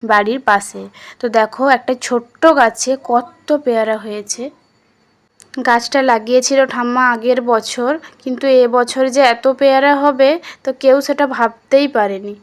বাড়ির পাশে। তো দেখো একটা ছোট্ট গাছে কত পেয়ারা হয়েছে। গাছটা লাগিয়েছিল ঠাম্মা আগের বছর, কিন্তু এবছর যে এত পেয়ারা হবে তো কেউ সেটা ভাবতেই পারেনি।